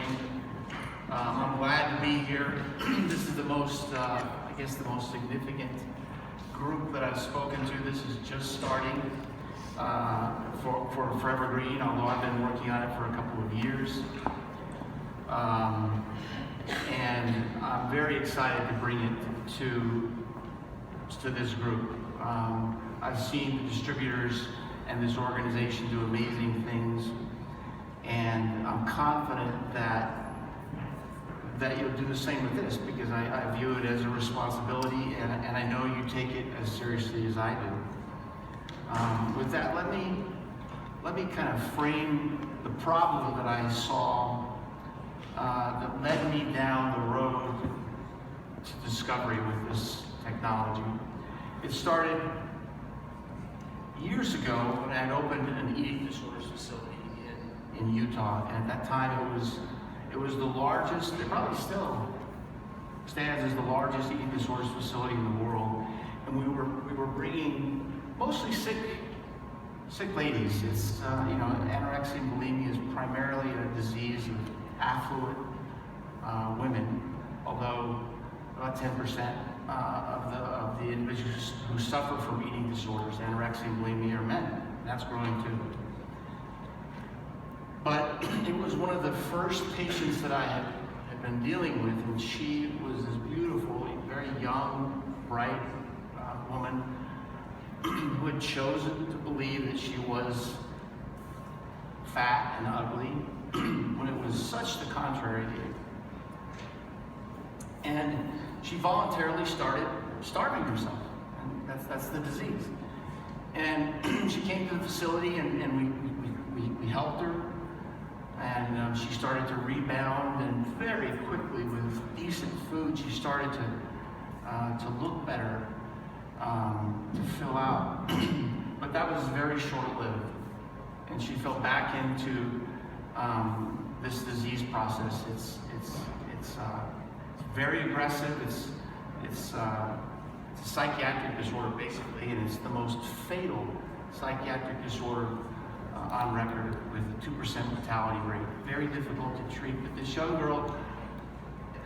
morning. I'm glad to be here. This is the most, I guess, the most significant group that I've spoken to. This is just starting for Forever Green, although I've been working on it for a couple of years. And I'm very excited to bring it to this group. I've seen the distributors and this organization do amazing things, and I'm confident that you'll do the same with this, because I view it as a responsibility, and I know you take it as seriously as I do. With that, let me kind of frame the problem that I saw that led me down the road to discovery with this technology. It started years ago when I had opened an eating disorders facility in Utah, and at that time it was the largest, it probably still stands as the largest eating disorders facility in the world, and we were bringing mostly sick ladies. It's anorexia and bulimia is primarily a disease of affluent women, although about 10% of the individuals who suffer from eating disorders, anorexia and bulimia, are men. That's growing too. But it was one of the first patients that I had been dealing with, and she was this beautiful, very young, bright woman who had chosen to believe that she was fat and ugly when it was such the contrary. And she voluntarily started starving herself, and that's the disease. And she came to the facility, and we helped her. And she started to rebound, and very quickly, with decent food, she started to look better, to fill out. But that was very short-lived, and she fell back into this disease process. It's very aggressive. It's a psychiatric disorder, basically, and it's the most fatal psychiatric disorder on record, with a 2% mortality rate. Very difficult to treat, but this young girl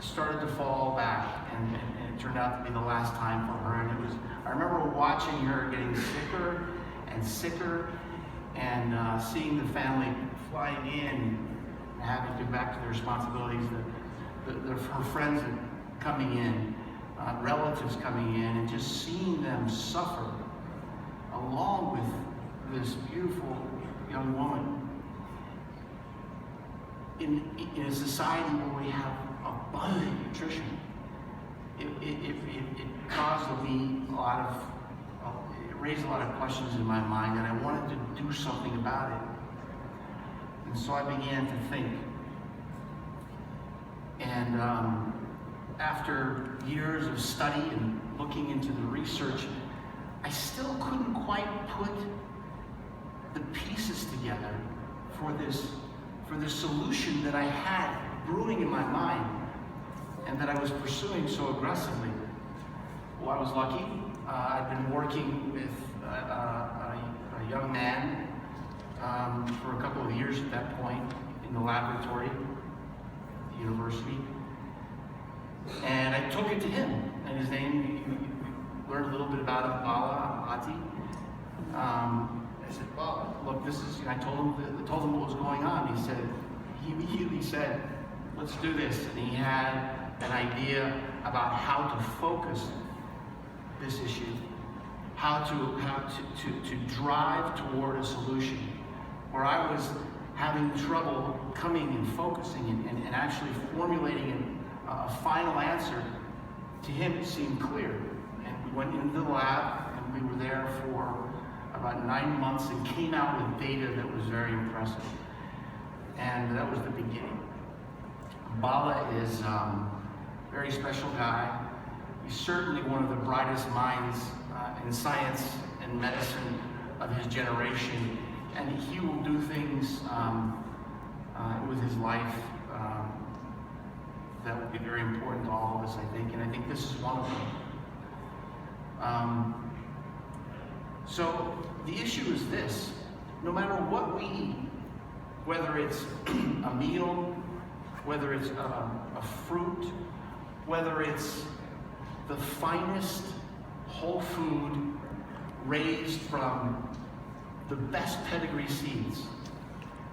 started to fall back, and it turned out to be the last time for her. And I remember watching her getting sicker and sicker, and seeing the family flying in, and having to go back to their responsibilities, her friends coming in, relatives coming in, and just seeing them suffer along with this beautiful young woman in a society where we have abundant nutrition. It caused me it raised a lot of questions in my mind, and I wanted to do something about it. And so I began to think. And after years of study and looking into the research, I still couldn't quite put the pieces together for this solution that I had brewing in my mind, and that I was pursuing so aggressively. Well, I was lucky. I'd been working with a young man for a couple of years at that point in the laboratory at the university, and I took it to him. And his name, we learned a little bit about him, Bala Ati. I said, well, look, this is, I told him what was going on. He immediately said, let's do this. And he had an idea about how to focus this issue, how to drive toward a solution, where I was having trouble coming and focusing and actually formulating a final answer. To him, it seemed clear. And we went into the lab, and we were there for about 9 months, and came out with data that was very impressive. And that was the beginning. Bala is a very special guy. He's certainly one of the brightest minds in science and medicine of his generation, and he will do things with his life that will be very important to all of us, I think, and I think this is one of them. So the issue is this: no matter what we eat, whether it's a meal whether it's a fruit, whether it's the finest whole food raised from the best pedigree seeds.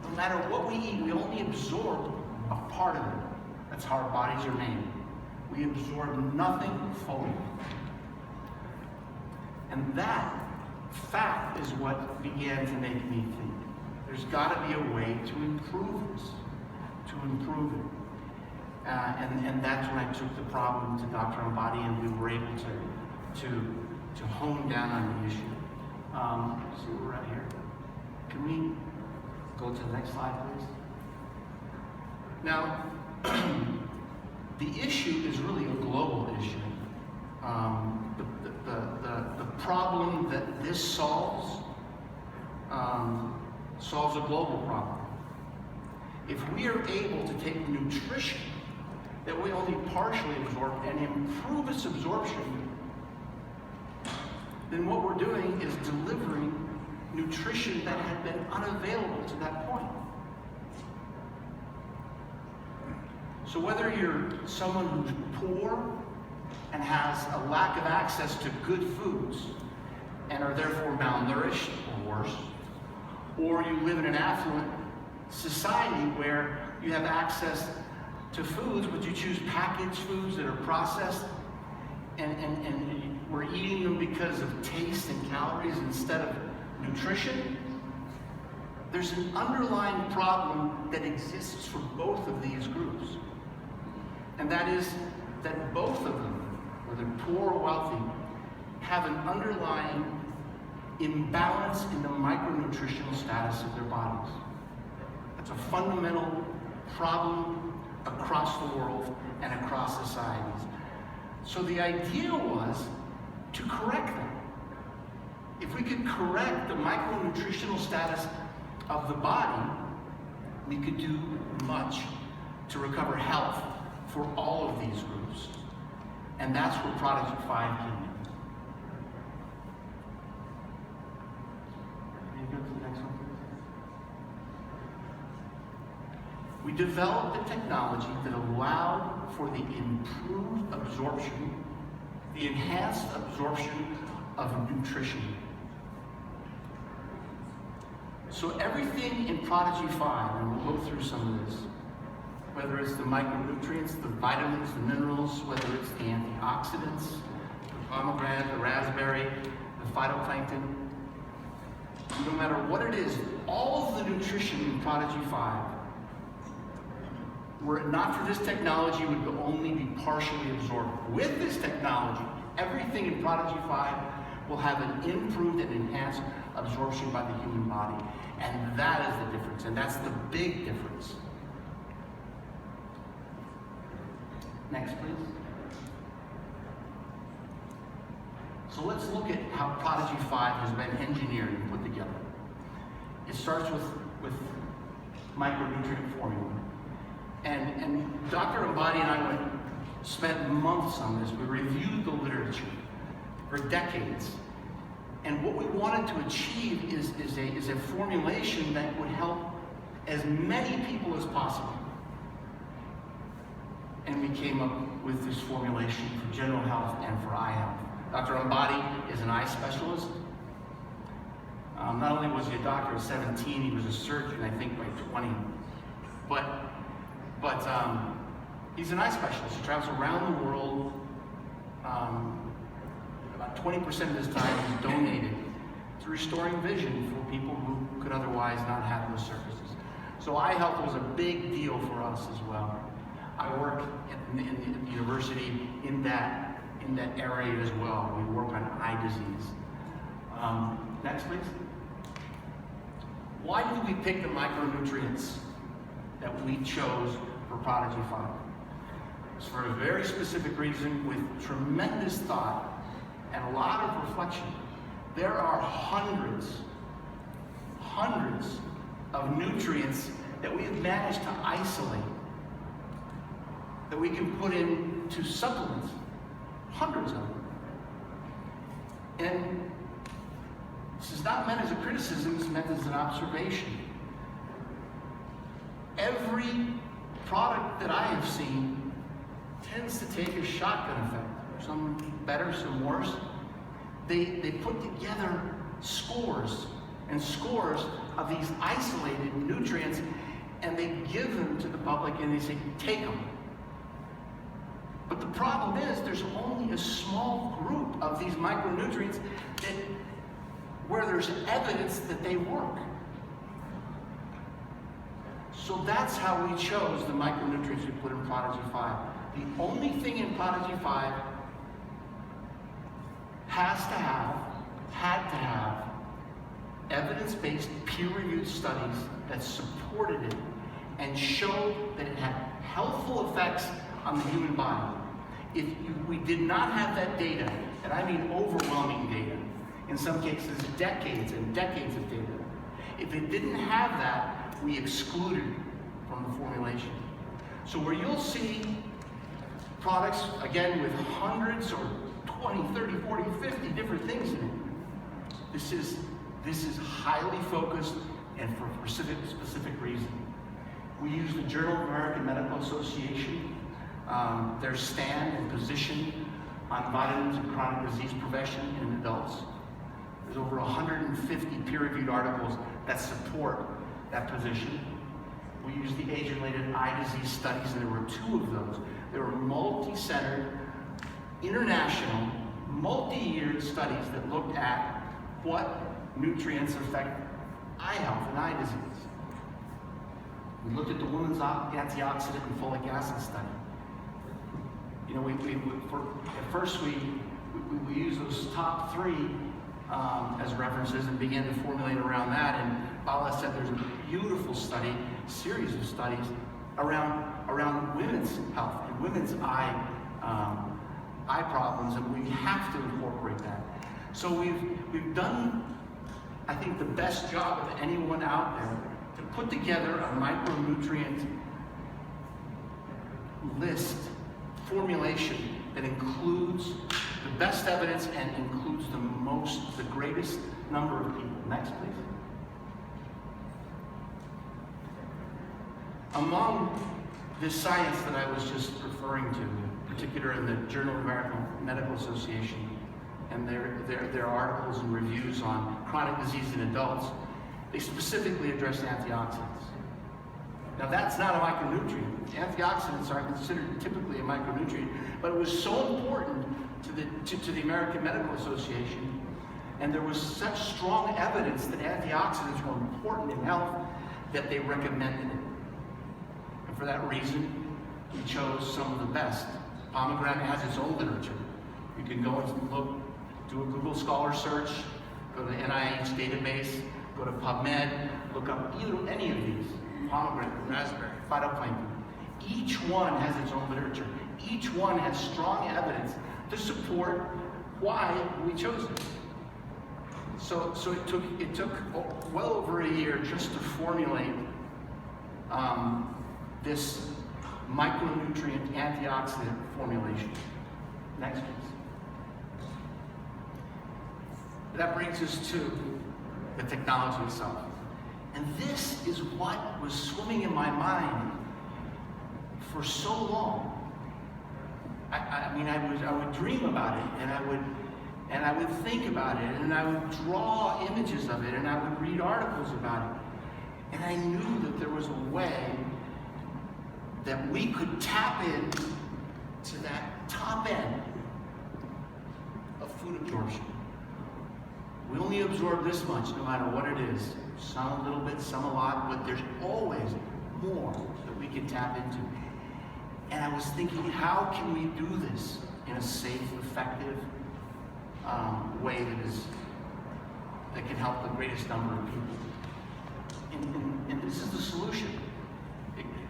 No matter what we eat, we only absorb a part of it. That's how our bodies are made. We absorb nothing fully. And that fact is what began to make me think. There's got to be a way to improve this, to improve it. And that's when I took the problem to Dr. Ambati, and we were able to hone down on the issue. So we're right here. Can we go to the next slide, please? Now, the issue is really a global issue. The problem that this solves solves a global problem. If we are able to take nutrition that we only partially absorb and improve its absorption, then what we're doing is delivering nutrition that had been unavailable to that point. So whether you're someone who's poor and has a lack of access to good foods and are therefore malnourished or worse, or you live in an affluent society where you have access to foods, but you choose packaged foods that are processed and we're eating them because of taste and calories instead of nutrition, there's an underlying problem that exists for both of these groups. And that is that both of them, whether poor or wealthy, have an underlying imbalance in the micronutritional status of their bodies. That's a fundamental problem across the world and across societies. So the idea was to correct that. If we could correct the micronutritional status of the body, we could do much to recover health for all of these groups. And that's where Prodigy 5 came in. Can you go to the next one, please? We developed a technology that allowed for the improved absorption, the enhanced absorption of nutrition. So everything in Prodigy 5, and we'll go through some of this, whether it's the micronutrients, the vitamins, the minerals, whether it's the antioxidants, the pomegranate, the raspberry, the phytoplankton, no matter what it is, all of the nutrition in Prodigy 5, were it not for this technology, would only be partially absorbed. With this technology, everything in Prodigy 5 will have an improved and enhanced absorption by the human body. And that is the difference, and that's the big difference. Next, please. So let's look at how Prodigy 5 has been engineered and put together. It starts with micronutrient formula. And Dr. Ambati and I spent months on this. We reviewed the literature for decades. And what we wanted to achieve is a formulation that would help as many people as possible. And we came up with this formulation for general health and for eye health. Dr. Ambati is an eye specialist. Not only was he a doctor at 17, he was a surgeon, I think, by 20. But he's an eye specialist. He travels around the world. About 20% of his time is donated to restoring vision for people who could otherwise not have those services. So eye health was a big deal for us as well. I work in the university in that area as well. We work on eye disease. Next, please. Why did we pick the micronutrients that we chose for Prodigy 5? It's for a very specific reason, with tremendous thought and a lot of reflection. There are hundreds of nutrients that we have managed to isolate, that we can put into supplements. Hundreds of them. And this is not meant as a criticism, it's meant as an observation. Every product that I have seen tends to take a shotgun effect. Some better, some worse. They put together scores and scores of these isolated nutrients, and they give them to the public and they say, take them. But the problem is there's only a small group of these micronutrients where there's evidence that they work. So that's how we chose the micronutrients we put in Prodigy 5. The only thing in Prodigy 5 had to have evidence-based, peer-reviewed studies that supported it and showed that it had healthful effects on the human body. If we did not have that data, and I mean overwhelming data, in some cases decades and decades of data, if it didn't have that, we excluded from the formulation. So where you'll see products, again, with hundreds or 20, 30, 40, 50 different things in it, this is highly focused and for a specific reason. We use the Journal of the American Medical Association, their stand and position on vitamins and chronic disease prevention in adults. There's over 150 peer-reviewed articles that support that position. We use the age-related eye disease studies, and there were 2 of those. They were multi-centered, international, multi-year studies that looked at what nutrients affect eye health and eye disease. We looked at the women's antioxidant and folic acid study. You know, at first we used those top 3 as references and began to formulate around that. And Bala said there's a beautiful series of studies around women's health and women's eye problems, and we have to incorporate that. So we've done, I think, the best job of anyone out there to put together a micronutrient list formulation that includes the best evidence and includes the greatest number of people. Next, please. Among this science that I was just referring to, in particular in the Journal of the American Medical Association and their articles and reviews on chronic disease in adults, they specifically addressed antioxidants. Now that's not a micronutrient. Antioxidants aren't considered typically a micronutrient, but it was so important to the American Medical Association, and there was such strong evidence that antioxidants were important in health that they recommended it. And for that reason, we chose some of the best. Pomegranate has its own literature. You can go and look, do a Google Scholar search, go to the NIH database, go to PubMed, look up any of these. Pomegranate, raspberry, phytoplankton. Each one has its own literature. Each one has strong evidence to support why we chose it. So it took well over a year just to formulate this micronutrient antioxidant formulation. Next, please. That brings us to the technology itself. And this is what was swimming in my mind for so long. I would dream about it, and I would think about it, and I would draw images of it, and I would read articles about it. And I knew that there was a way that we could tap in to that top end of food absorption. We only absorb this much, no matter what it is. Some a little bit, some a lot, but there's always more that we can tap into. And I was thinking, how can we do this in a safe, effective way that can help the greatest number of people? And this is the solution.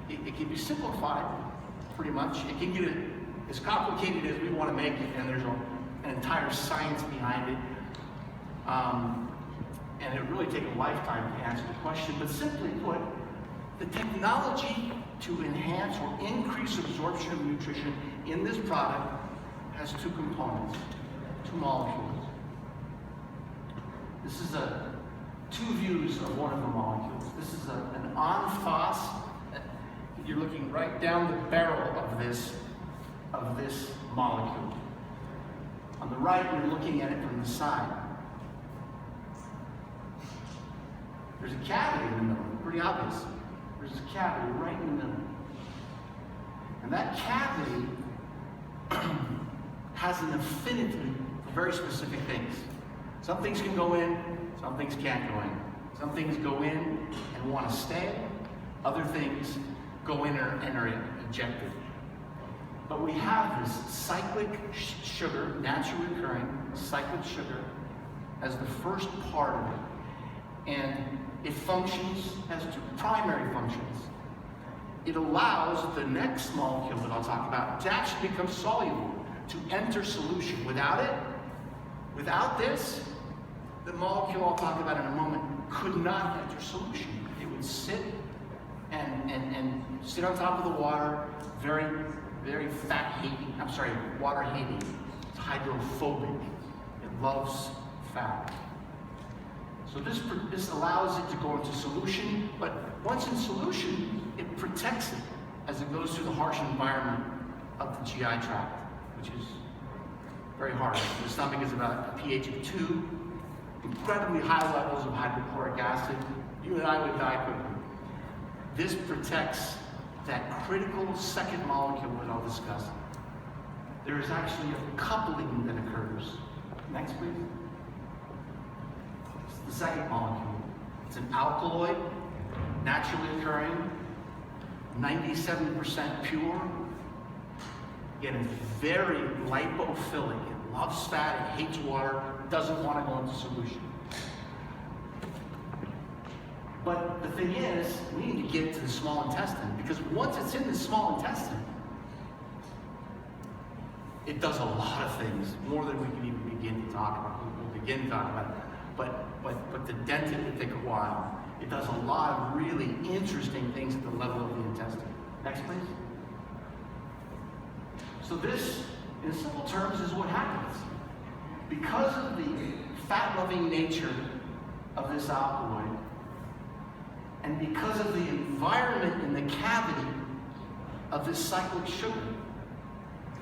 It can be simplified, pretty much. It can get as complicated as we want to make it, and there's an entire science behind it. And it would really take a lifetime to answer the question, but simply put, the technology to enhance or increase absorption of nutrition in this product has 2 components, 2 molecules. This is 2 views of one of the molecules. This is an on-phos. you're looking right down the barrel of this molecule. On the right, you're looking at it from the side. There's a cavity in the middle, pretty obvious. There's a cavity right in the middle. And that cavity has an affinity for very specific things. Some things can go in, some things can't go in. Some things go in and want to stay, other things go in and are ejected. But we have this cyclic sugar, naturally occurring cyclic sugar, as the first part of it. And it functions as two primary functions. It allows the next molecule that I'll talk about to actually become soluble, to enter solution. Without this, the molecule I'll talk about in a moment could not enter solution. It would sit and sit on top of the water, very water hating. It's hydrophobic. It loves fat. So this allows it to go into solution, but once in solution, it protects it as it goes through the harsh environment of the GI tract, which is very harsh. The stomach is about a pH of 2, incredibly high levels of hydrochloric acid. You and I would die quickly. This protects that critical second molecule that I'll discuss. There is actually a coupling that occurs. Next, please. The second molecule. It's an alkaloid, naturally occurring, 97% pure. Again, it's very lipophilic. It loves fat, it hates water, doesn't want to go into solution. But the thing is, we need to get to the small intestine, because once it's in the small intestine, it does a lot of things, more than we can even begin to talk about. We'll begin to talk about it. But the dentin will take a while. It does a lot of really interesting things at the level of the intestine. Next, please. So this, in simple terms, is what happens. Because of the fat-loving nature of this alkaloid, and because of the environment in the cavity of this cyclic sugar,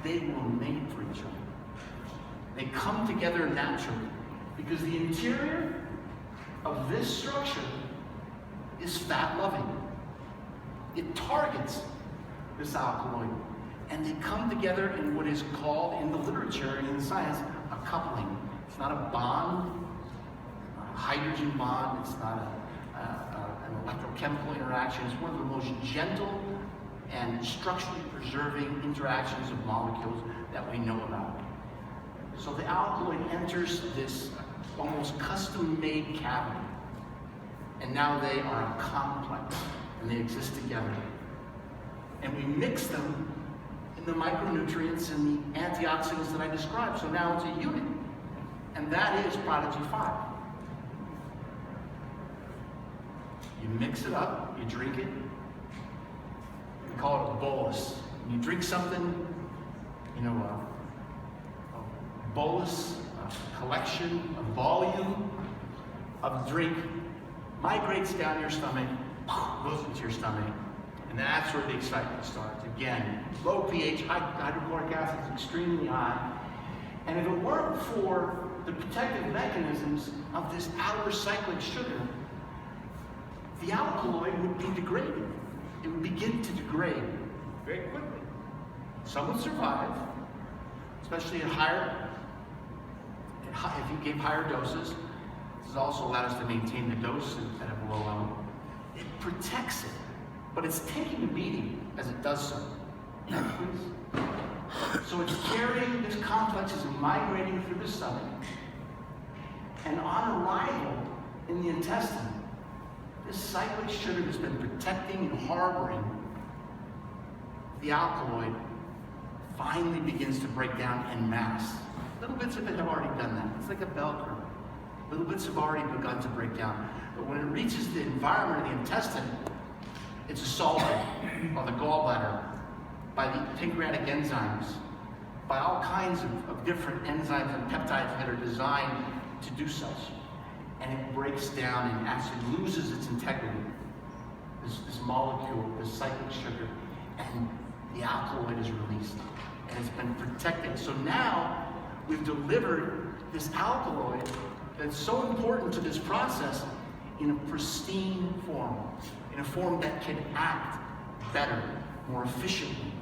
they will mate for each other. They come together naturally. Because the interior of this structure is fat-loving. It targets this alkaloid. And they come together in what is called, in the literature and in science, a coupling. It's not a bond, it's not a hydrogen bond, it's not an electrochemical interaction. It's one of the most gentle and structurally preserving interactions of molecules that we know about. So the alkaloid enters this almost custom-made cavity, and now they are a complex, and they exist together. And we mix them in the micronutrients and the antioxidants that I described, so now it's a unit, and that is Prodigy 5. You mix it up, you drink it, we call it a bolus. When you drink something, a bolus, a collection, a volume of drink migrates down your stomach, goes into your stomach, and that's where the excitement starts. Again, low pH, hydrochloric acid is extremely high, and if it weren't for the protective mechanisms of this outer cyclic sugar, the alkaloid would be degraded. It would begin to degrade very quickly. Some would survive, especially at if you give higher doses. This has also allowed us to maintain the dose at a low level. It protects it, but it's taking a beating as it does so. Next, please. So it's carrying, this complex is migrating through the stomach, and on arrival in the intestine, this cyclic sugar that's been protecting and harboring the alkaloid finally begins to break down en masse. Little bits of it have already done that. It's like a bell curve. Little bits have already begun to break down. But when it reaches the environment of the intestine, it's assaulted by the gallbladder, by the pancreatic enzymes, by all kinds of different enzymes and peptides that are designed to do such. And it breaks down and actually loses its integrity. this molecule, this cyclic sugar, and the alkaloid is released, and it's been protected. So now we've delivered this alkaloid that's so important to this process in a pristine form, in a form that can act better, more efficiently.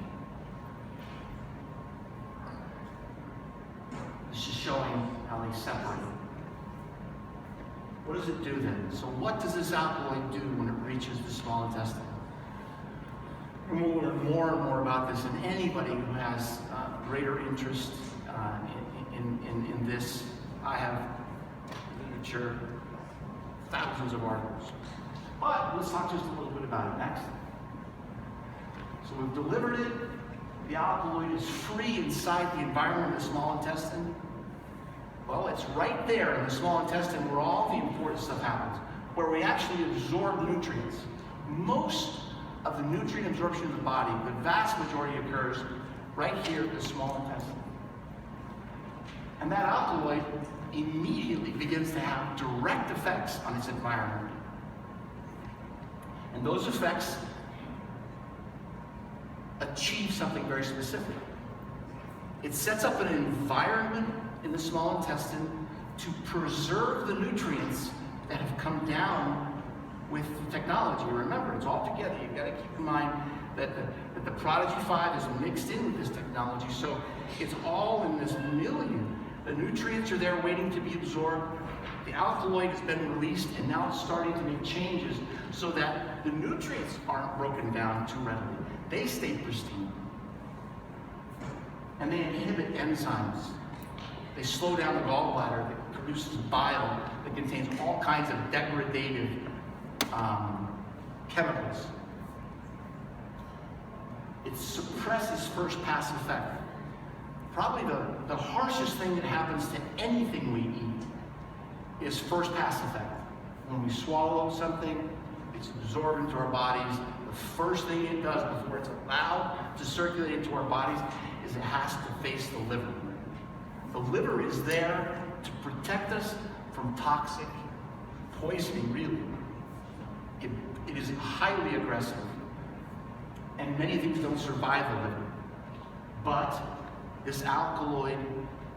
This is showing how they separate. What does it do then? So what does this alkaloid do when it reaches the small intestine? And we'll learn more and more about this, and anybody who has greater interest in this, I have literature, thousands of articles. But let's talk just a little bit about it next. So we've delivered it. The alkaloid is free inside the environment of the small intestine. Well, it's right there in the small intestine where all the important stuff happens, where we actually absorb nutrients. Most of the nutrient absorption in the body, the vast majority occurs right here in the small intestine. And that alkaloid immediately begins to have direct effects on its environment. And those effects achieve something very specific. It sets up an environment in the small intestine to preserve the nutrients that have come down with the technology. Remember, it's all together. You've got to keep in mind that the Prodigy 5 is mixed in with this technology, so it's all in this milieu. The nutrients are there waiting to be absorbed. The alkaloid has been released, and now it's starting to make changes so that the nutrients aren't broken down too readily. They stay pristine. And they inhibit enzymes. They slow down the gallbladder that produces bile that contains all kinds of degradative chemicals. It suppresses first pass effect. Probably the harshest thing that happens to anything we eat is first pass effect. When we swallow something, it's absorbed into our bodies. The first thing it does before it's allowed to circulate into our bodies is it has to face the liver. The liver is there to protect us from toxic poisoning, really. It is highly aggressive, and many things don't survive the liver. But this alkaloid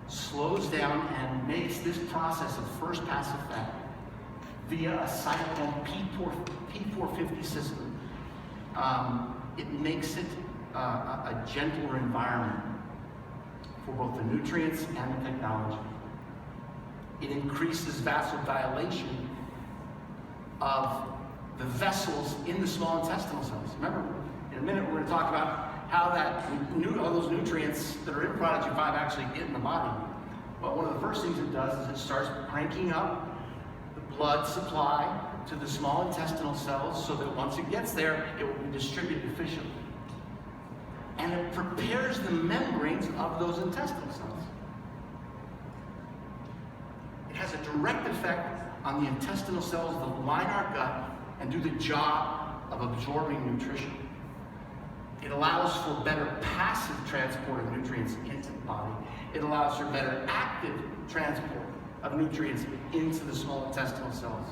slows down and makes this process of first pass effect via a cytochrome P450 system. It makes it a gentler environment for both the nutrients and the technology. It increases vasodilation of the vessels in the small intestinal cells. Remember, in a minute we're going to talk about how all those nutrients that are in Prodigy 5 actually get in the body. But one of the first things it does is it starts cranking up the blood supply to the small intestinal cells so that once it gets there, it will be distributed efficiently. And it prepares the membranes of those intestinal cells. It has a direct effect on the intestinal cells that line our gut and do the job of absorbing nutrition. It allows for better passive transport of nutrients into the body. It allows for better active transport of nutrients into the small intestinal cells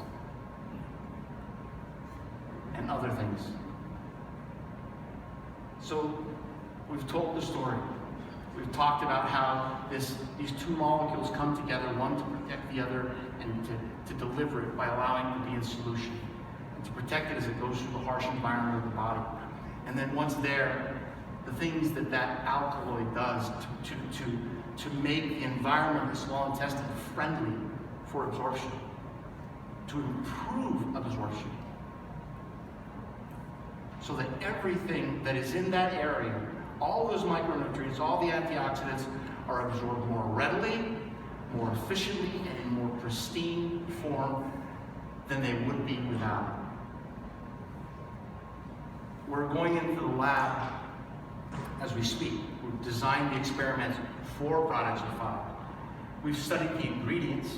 and other things. So we've told the story. We've talked about how these two molecules come together, one to protect the other and to deliver it by allowing it to be in solution, and to protect it as it goes through the harsh environment of the body. And then once there, the things that alkaloid does to make the environment of the small intestine friendly for absorption, to improve absorption, so that everything that is in that area, all those micronutrients, all the antioxidants, are absorbed more readily, more efficiently, and in more pristine form than they would be without it. We're going into the lab as we speak. We've designed the experiments for Prodigy 5. We've studied the ingredients,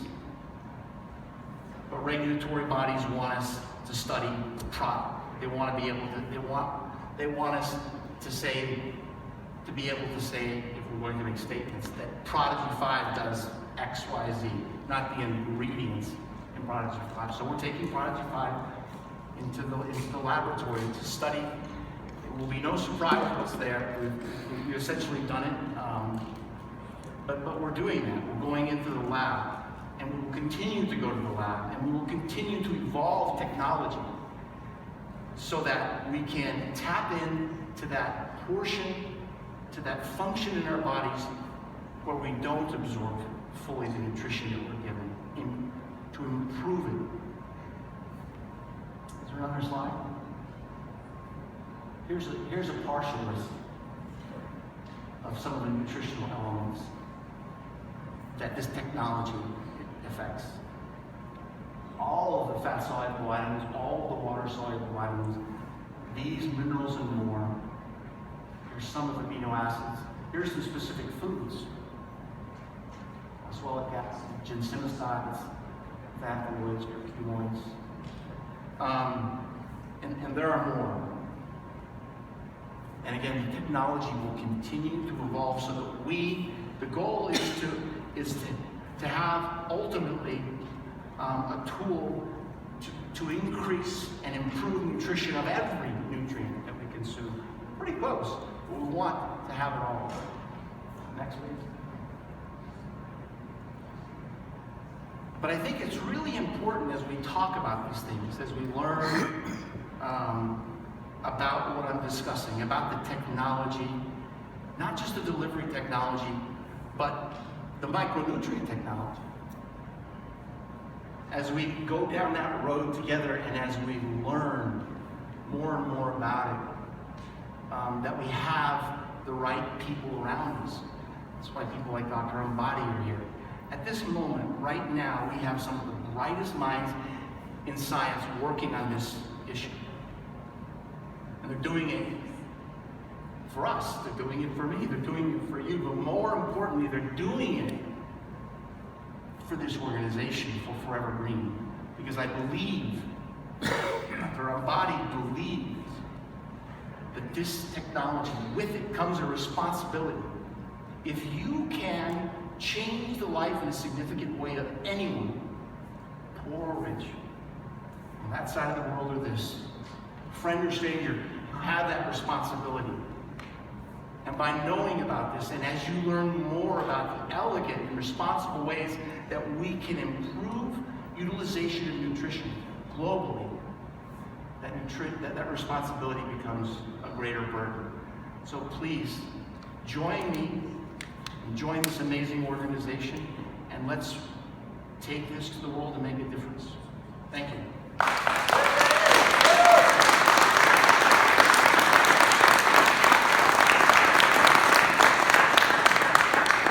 but regulatory bodies want us to study the product. They want to be able to, they want us to be able to say, if we're going to make statements, that Prodigy 5 does X, Y, Z, not the ingredients in Prodigy 5. So we're taking Prodigy 5 into the laboratory to study. It will be no surprise what's there. We've essentially done it, but we're doing that. We're going into the lab, and we will continue to go to the lab, and we will continue to evolve technology so that we can tap into that portion, to that function in our bodies where we don't absorb fully the nutrition that we're given, to improve it. Is there another slide? Here's a partial list of some of the nutritional elements that this technology affects. All of the fat-soluble vitamins, all of the water-soluble vitamins, these minerals and more. Here's some of the amino acids. Here's some specific foods. Aswellic acid, ginsemicides, fat-oils, curcumoids. And there are more. And again, the technology will continue to evolve so that the goal is to have ultimately a tool to increase and improve nutrition of every nutrient that we consume. Pretty close, but we want to have it all. Next, please. But I think it's really important as we talk about these things, as we learn about what I'm discussing, about the technology, not just the delivery technology, but the micronutrient technology. As we go down that road together and as we learn more and more about it, that we have the right people around us. That's why people like Dr. Ambati are here. At this moment, right now, we have some of the brightest minds in science working on this issue. And they're doing it for us, they're doing it for me, they're doing it for you, but more importantly, they're doing it for this organization, for Forever Green. Because I believe, Dr. Ambati believes, that this technology, with it comes a responsibility. If you can change the life in a significant way of anyone, poor or rich, on that side of the world or this, friend or stranger, you have that responsibility. And by knowing about this, and as you learn more about the elegant and responsible ways that we can improve utilization of nutrition globally, that responsibility becomes a greater burden. So please, join me and join this amazing organization, and let's take this to the world and make a difference.